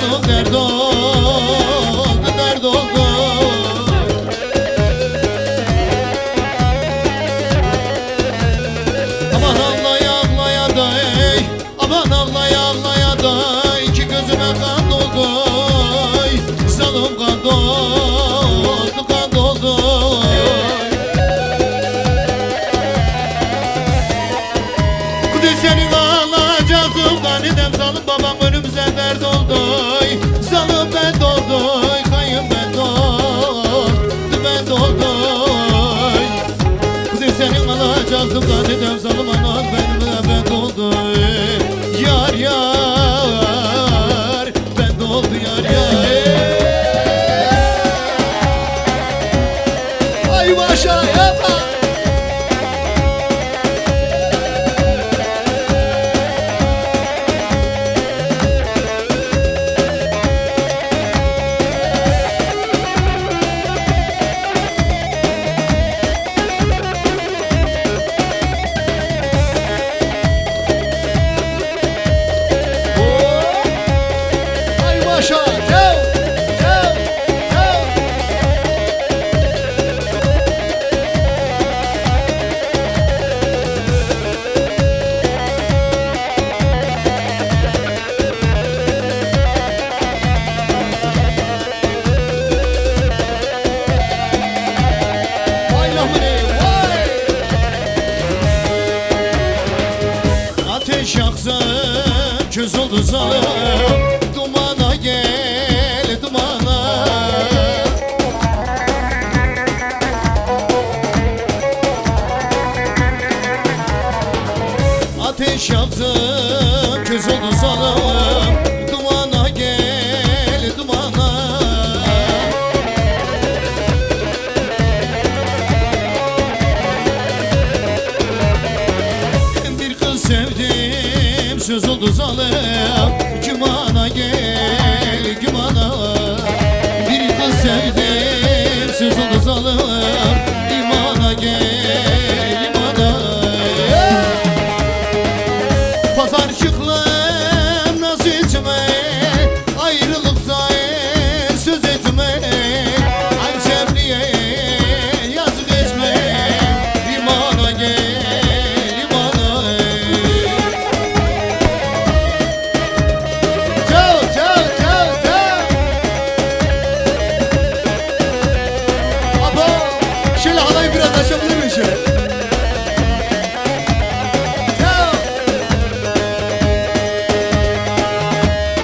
Zalım dert oldu, dert oldu. Aman ağlaya ağlaya da ey, aman ağlaya ağlaya da iki gözüme kan doldu. Zalım kan doldu, kan doldu. Kuzey senin alacaksın da nidem zalım babam önümüze dert oldu. Zalım ben doldu, kayın ben doldu, ben doldu. Kuzey senin alacaksın da nidem zalım anan benimle ben doldu. Yar yar, ben doldu yar yar. Ay başa yapma. Ateş yaksın, köz oldu zalım. Dumana gel, dumana. Ateş yaksın, köz oldu zalım. Dumana gel, dumana. Bir kız sevdim, söz oldu zalım. Cumana gel, cumana. Bir kız sevdim, söz oldu zalım. İmana gel, imana. Pazarcıklım naz etme, ayrılıksa söz etme. Hançerliye yazık etme, imana gel, imana. Çal, çal, çal, çal. Abo, şöyle halayı biraz açabilir miyim şöyle?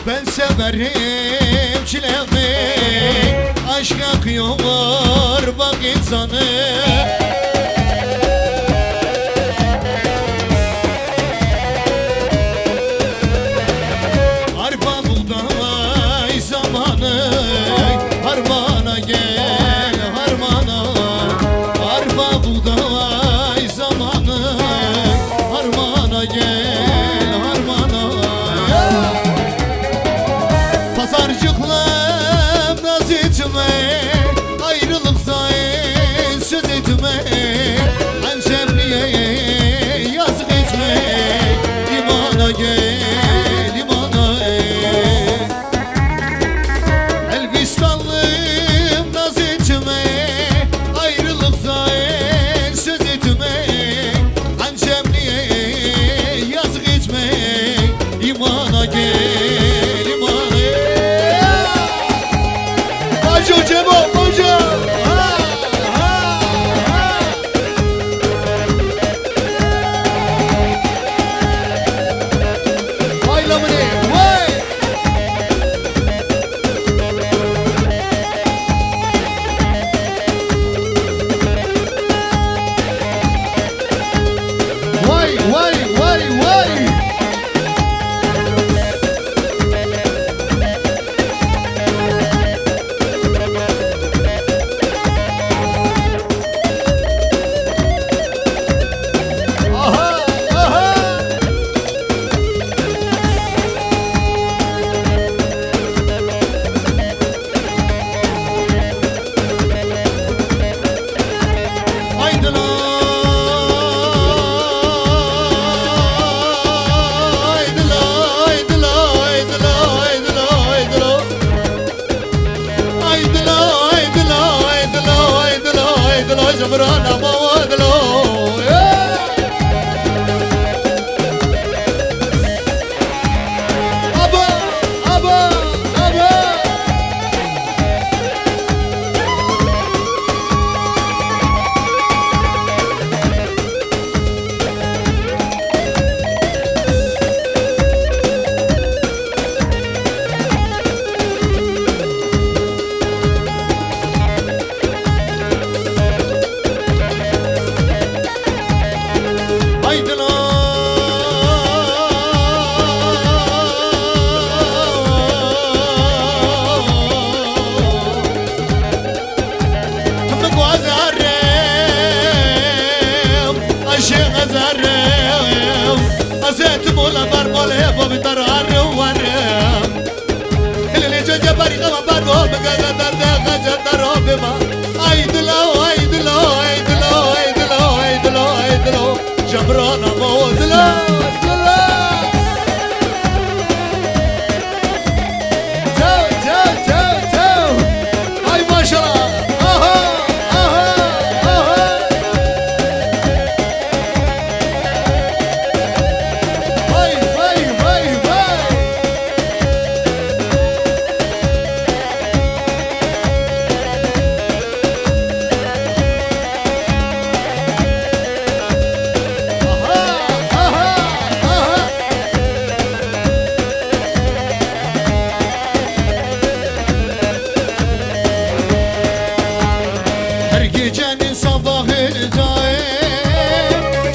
Ben severim çilemi, aşk yakıyor bak insanı. Arpa buğday zamanı, harmana gel, harmana. Arpa buğday zamanı, harmana gel, harmana. Pazarcıklım naz etme, ayrılıksa söz etme. Hançerliye yazık etme, imana gel, imana. Elbistanlım naz etme, ayrılıksa söz etme. Hançerliye yazık etme, imana gel, imana. haber oldu kadar da kaçanlar olma. Aydılo aydılo aydılo aydılo aydılo aydılo Cabrana mı oldular? Ay maşallah. Aha aha aha. Vay vay vay vay. Aha aha aha. Her gecenin sabahında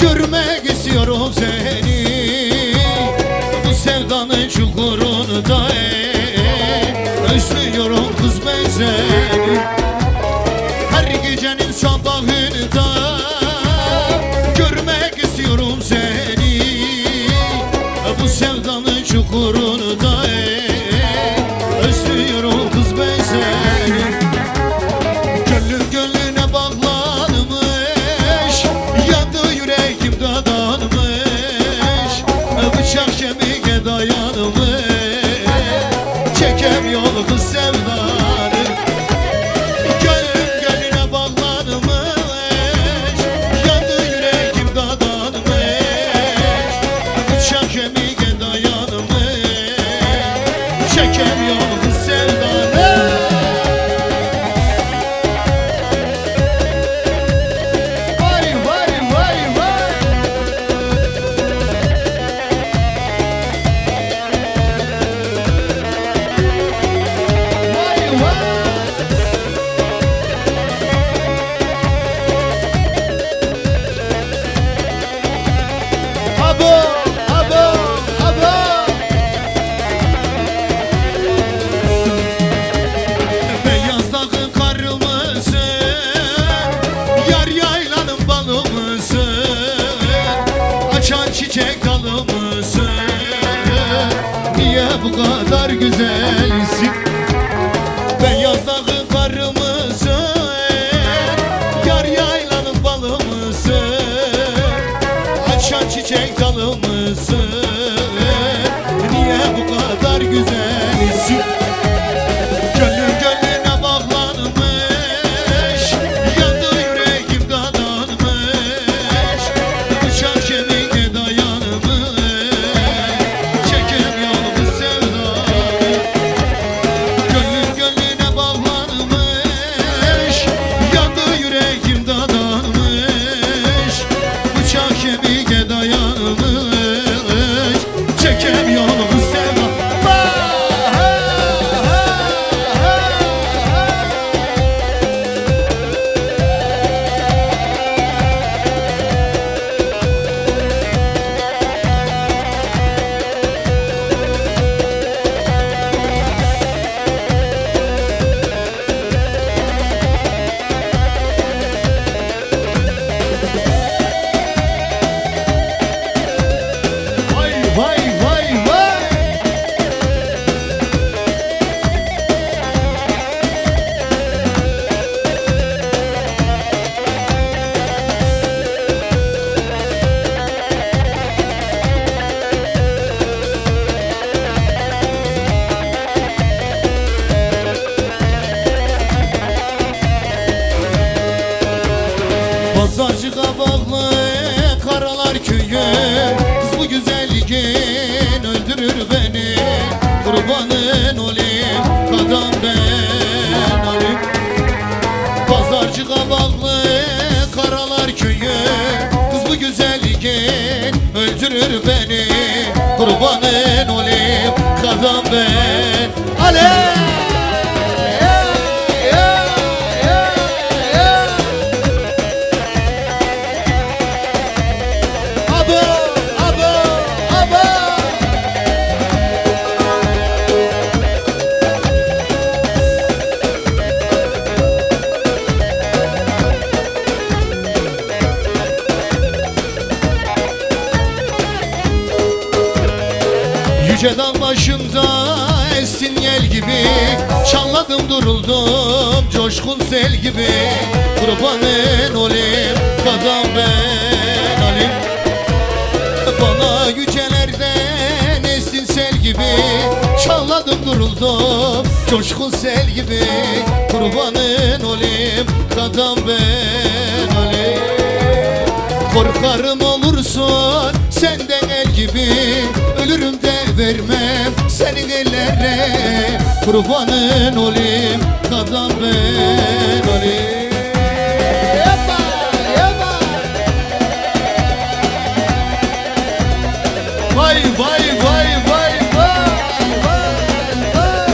görmek istiyorum seni. Bu sevdanın çukurunda özlüyorum kız ben seni. Her gecenin sabahında görmek istiyorum seni. Bu sevdanın çukurunda özlüyorum kız ben seni. Gönlüm gönlüne bağlanmış, yandı yüreğim dadanmış, bıçak kemiğe dayanmış, çekemiyor kız sevdanı. Gönlüm gönlüne bağlanmış, yandı yüreğim dadanmış, bıçak kemiğe dayanmış, çekemiyor kız sevdanı. Vay vay vay vay. Vay vay. Abo abo abo. Beyaz dağın karı mısın? Yar yaylanın balı mısın? Açan çiçek dalı mısın? Niye bu kadar güzelsin? Beyaz dağın karı mısın? Yar yaylanın balı mısın? Açan çiçek dalı mısın? Niye bu kadar güzelsin? Gönlüm gönlüne bağlanmış, yandı yüreğim dadanmış, bıçak kemiğe dayanmış, çekemiyor bu sevdanı. Gönlüm gönlüne bağlanmış, yandı yüreğim dadanmış, bıçak kemiğe dayanmış, çekemiyor bu sevdanı. Vay vay vay vay. Pazarcı kabaklı karalar köyü, kız bu güzelliğin öldürür beni. Kurbanın olayım kadam ben olayım. Pazarcı kabaklı karalar köyü, kız bu güzelliğin öldürür beni. Kurbanın olayım kadam ben. Aley! Abo abo abo. Yüce dağ başında essin yel gibi, Çanladım duruldum coşkun sel gibi. Kurbanın olayım kadam ben alim. Bana yücelerden essin sel gibi. Çanladım duruldum coşkun sel gibi. Kurbanın olayım kadam ben alim. Korkarım olursun senden el gibi. Ölürüm de vermem senin ellere. Kurbanın olayım kadam ben olayım. Yapma, yapma. Vay vay vay vay vay vay vay.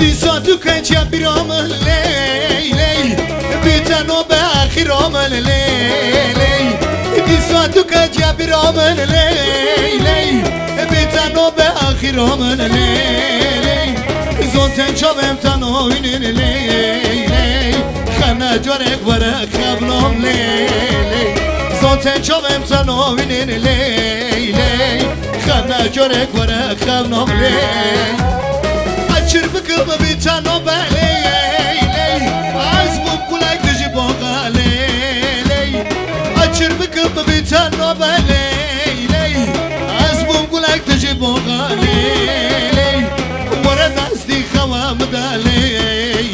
Dizaduk ya bir amel leyley Biten o be ahir amel leyley Dizaduk ya bir amel leyley Biten o be ahir amel leyley Zonten çavem tan oynin leyley Khana jarek varak khabnom leyley Zonten çavem tan oynin leyley Khana jarek varak khabnom leyley Çırpıkımı bir tane beley Azmum kulak dışı boğaley Çırpıkımı bir tane beley Azmum kulak dışı boğaley Vara dasti havamı da ley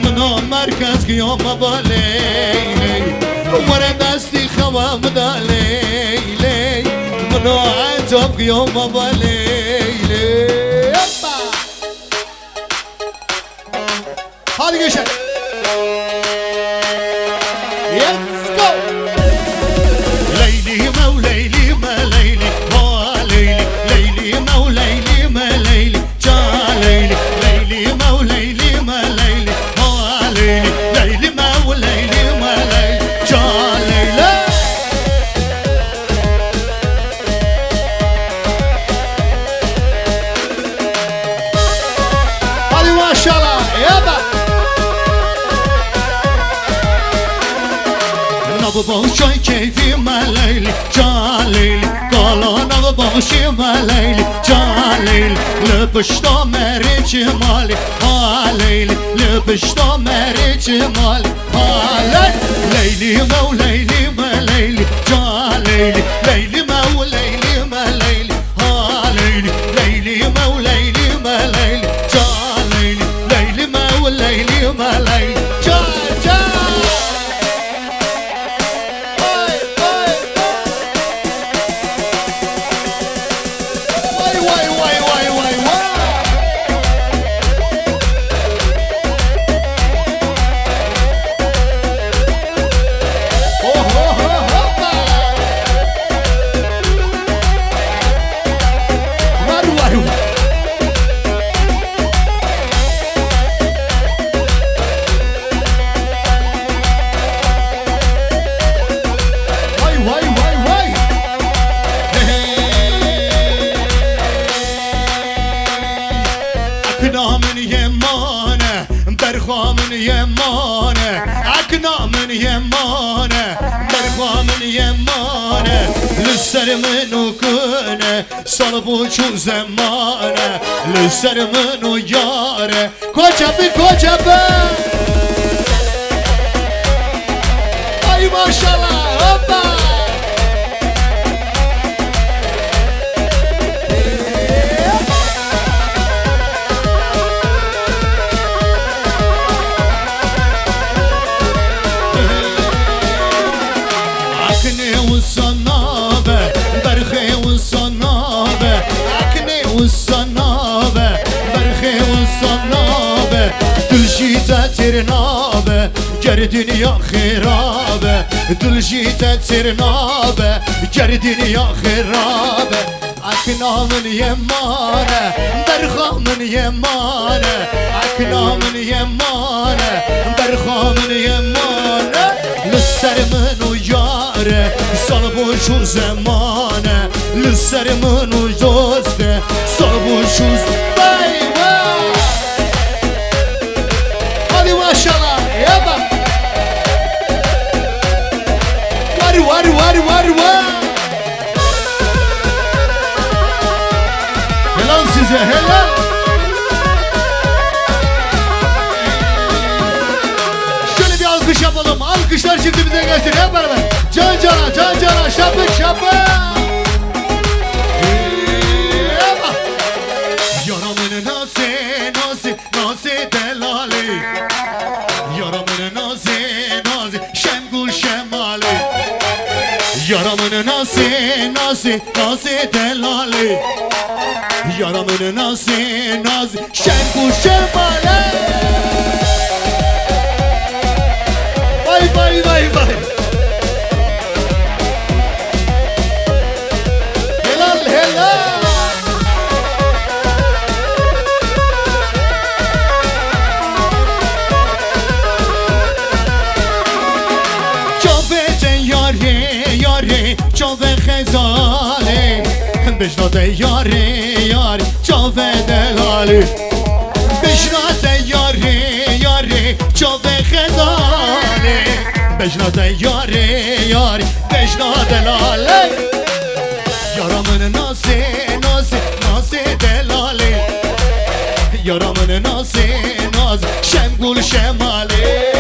Mno markaz giyoma baley Vara dasti havamı da ley Mno antop giyoma baley Hadi geçelim. Let's go. Leyli mevleyli meleyli ha leyli leyli mevleyli meleyli ca leyli leyli mevleyli meleyli ha leyli leyli mevleyli meleyli ca leyli. Hadi maşallah. Yaba. Navı boşay keyfime leyli ca leyli Kala navı boşime leyli ca leyli Löpüşta meri cimali ha leyli Löpüşta meri cimali ha leyli Leyli mevleyli meleyli ca leyli Leyli mevleyli meleyli ha leyli Leyli mevleyli meleyli ca leyli Leyli mevleyli meleyli ca ca Aknamın yemane, berhamın yemane Aknamın yemane, berhamın yemane Lüserimin ukune, salıp uçun zemane Lüserimin o yare, koca bir Ay maşallah, hoppa ترنابه گر دنیا خرابه دل جیت ترنابه گر دنیا خرابه Aknamın yemane, berhamın yemane, aknamın yemane, berhamın yemane. Lüserimin uyarı, salbuşur zemane, lüserimin uyarı, salbuşur zemane. Hadi maşallah, yapa. Var. Helal size, helal. Şöyle bir alkış yapalım. Alkışlar çiftimize gelsin. Hep beraber. Can cana, şapık. Yaramın nasi delali. Yaramın nasi şemgul şemali. Yaramın nasi delali. Yaramın nasi şemgul şemali. Vay. Helal. Çave xezali Beşnate yari Çave delali Beşnate yari Çave xezali Beşnate yari Beşnate delali Yaramın nasi delali Yaramın nasi şemgul şemali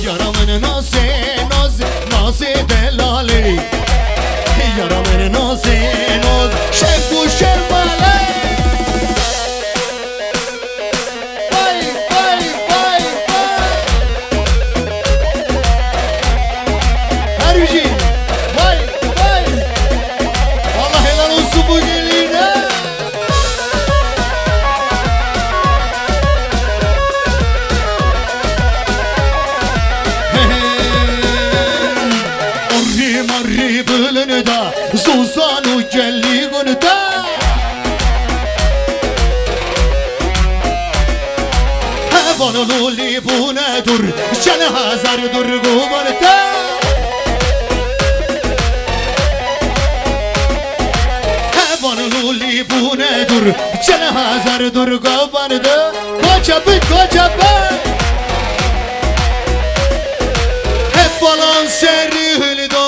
Yaramın nasi delali Yaramın nasi şemgul şemali. Vay. Her bir şey. Vay. Vallahi helal olsun bu geline. Arri bölünü da Sultanu gelli günü da Hevanı luli bu ne dur Şene hazar dur guvanı da Hevanı luli bu ne dur Şene hazar dur guvanı da Koçapı Hep balan serihli da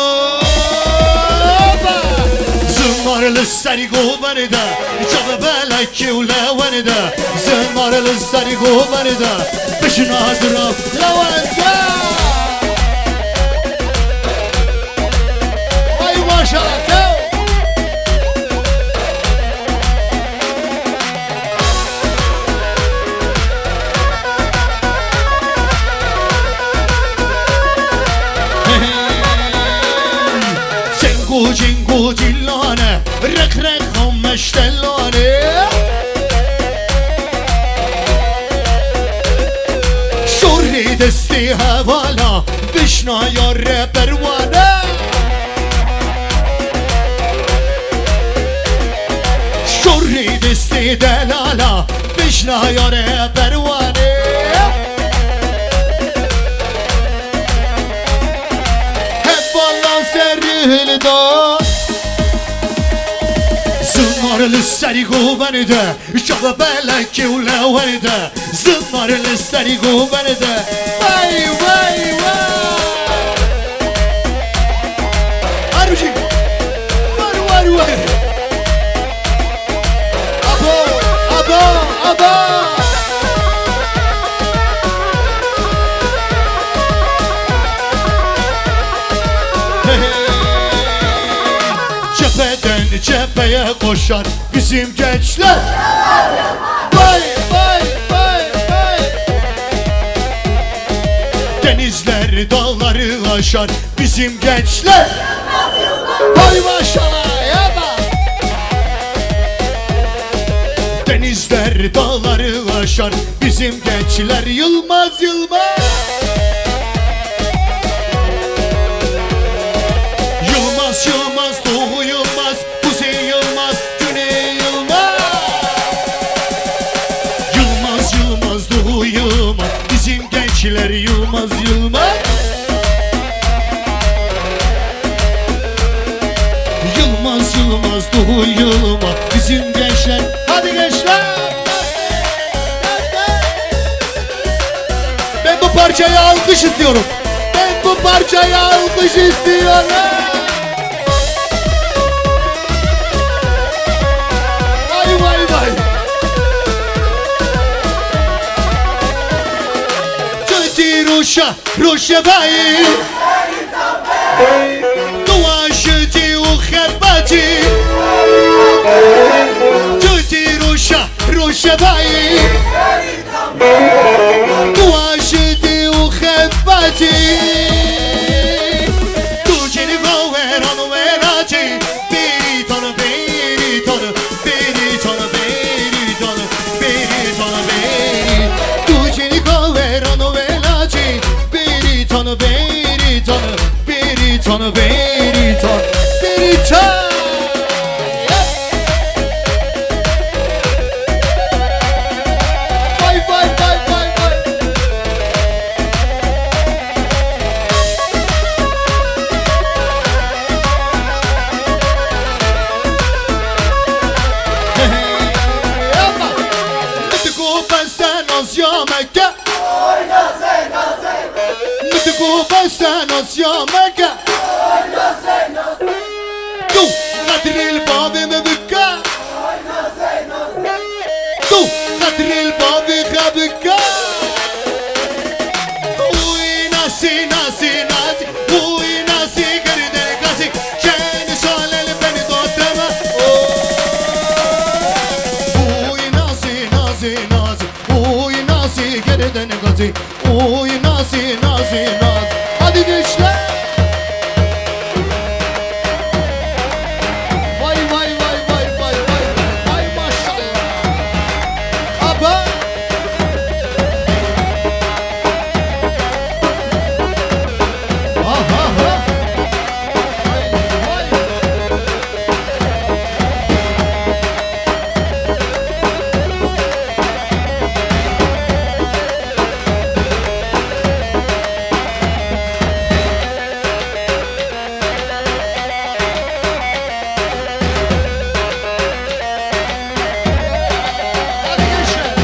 Zımarlı sari guvanı da Çabı belki ulevanı da Zımarlı sari guvanı da Bişin hazıraf lavanta Vay maşallah Cingu dillane Rek hammeş tellane Şurri desti hevala Bişna yare pervane Şurri desti delala Bişna yare pervane Hep vallahi serrihli da Zımarlı sari guvanı da Şabı belki ulevanı da Zımarlı sari guvanı da Vay Harbici Var Abo Cepheden cepheye koşar bizim gençler Vay Denizler dağları aşar bizim gençler Vay maşallah yaba Denizler dağları aşar bizim gençler Yılmaz Yılmaz Doğu Yılmaz Kuzey Yılmaz parçaya alkış istiyorum. Ben bu parçaya alkış istiyorum. Vay vay vay. Tutti Rusya, Rusya bayi. Dua şuti ukhebati. Tutti Rusya, Rusya bayi. Dua şuti ukhebati. Tu ceni goveran verati. Biri tonu, biri tonu, biri tonu, biri tonu, biri tonu, biri. Tu ceni goveran verati. Biri tonu, biri tonu, biri tonu, biri tonu, biri tonu. Vay vay vay vay vay. Yapma. Mutlu besten az ya Mekke. Mutlu besten az ya Mekke. Tu kadril babi mebekka. Tu kadril babi kabekka. Uy nasi nasi nasi. Uy nasi gerde gazi. Kendi salel beni dotrama. Uy nasi nasi nasi. Uy nasi gerde gazi. Uy nasi nasi nasi. Hadi gençler. Vay vay vay vay vay vay. Vay maşallah. Aba. Ha ha ha. Vay vay. Hadi gençler.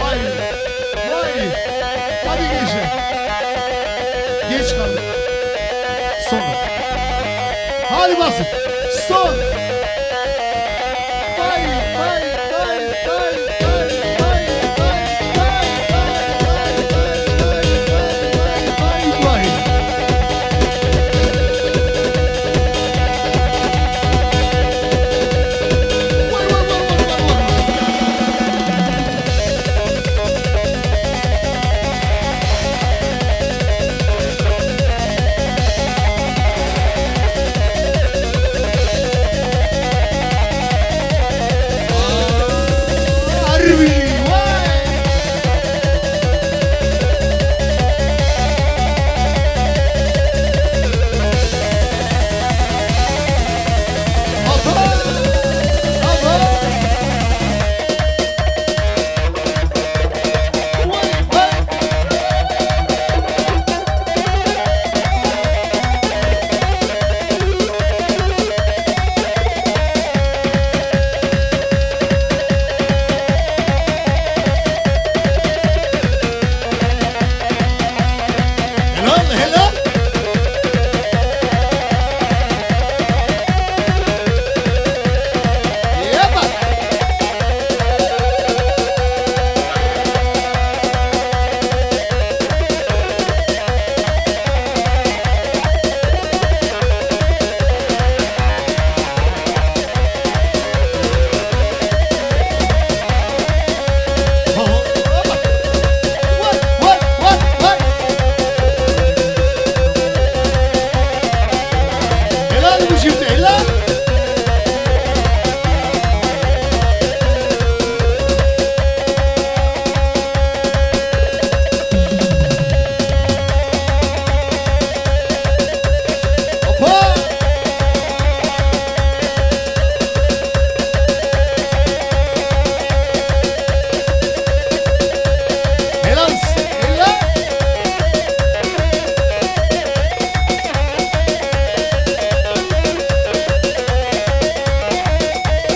Vay vay. Hadi gençler. Geç kaldık. Son. Hadi basın. Son. Vay vay vay vay vay vay vay vay vay vay. Vay vay vay vay vay.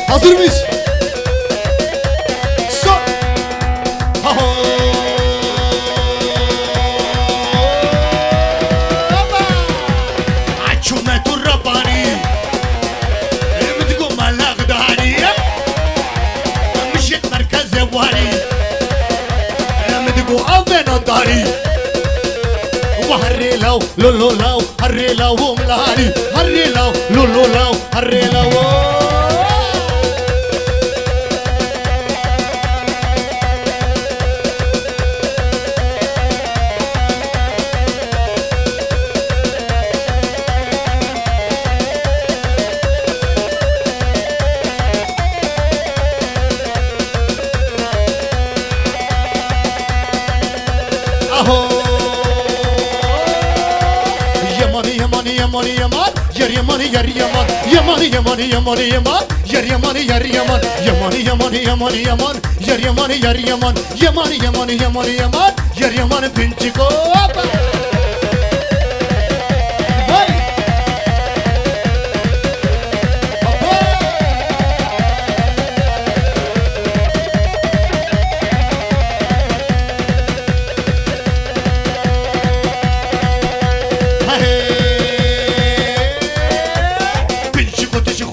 Hazır mıyız? Son. عجومة الرباني بتقوم على غداني مشيت مركز واني بتقوم أبن الداري وهري لو لولو لو هري لو وملاني هري لو لولو لو هري لو Yaman yaman yar yaman yar yaman yaman yaman yaman yaman yar yaman yar yaman yaman yaman yaman yaman yar yaman yar yaman yaman yaman yaman yaman yar yaman pinchiko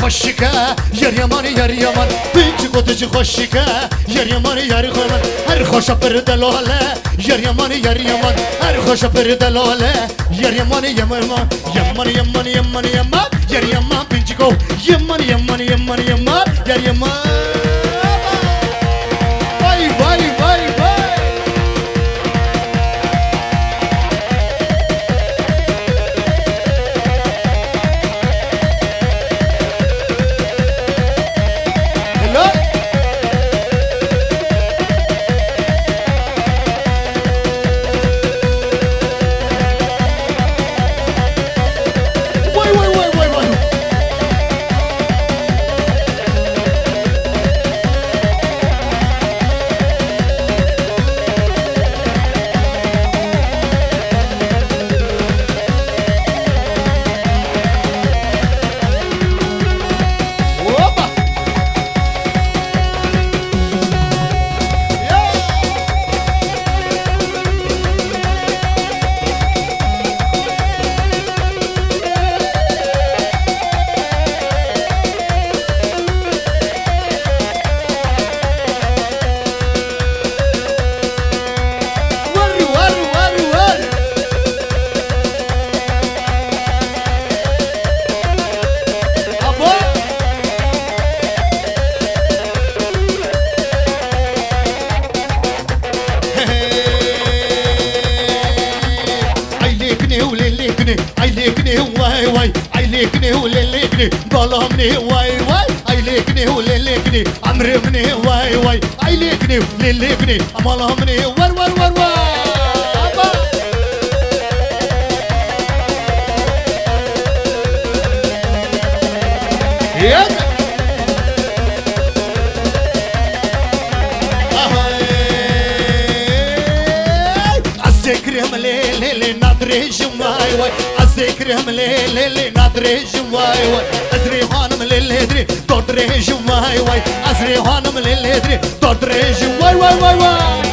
خوشکه یر یمان یر یمان بینچ گوتش خوشکه یر یمان یر یمان هر خوش پر دلاله یر یمان یر یمان هر خوش پر دلاله یر یمان یمان یمان یمان یمان یمان یر یمان بینچ گو یمان یمان یمان یمان یر یمان وای وای وای وای عيليكني واي واي عيليكني وليليكني ظلمني واي واي عيليكني وليليكني عمرمني واي واي عيليكني وليليكني ظلمني ور ور ور ور أذكرهم ليلي نادريش واي واي أذكرهم ليلي نادريش واي واي أزري هانم ليلي دري تدريش واي واي أزري هانم ليلي دري تدريش واي واي واي واي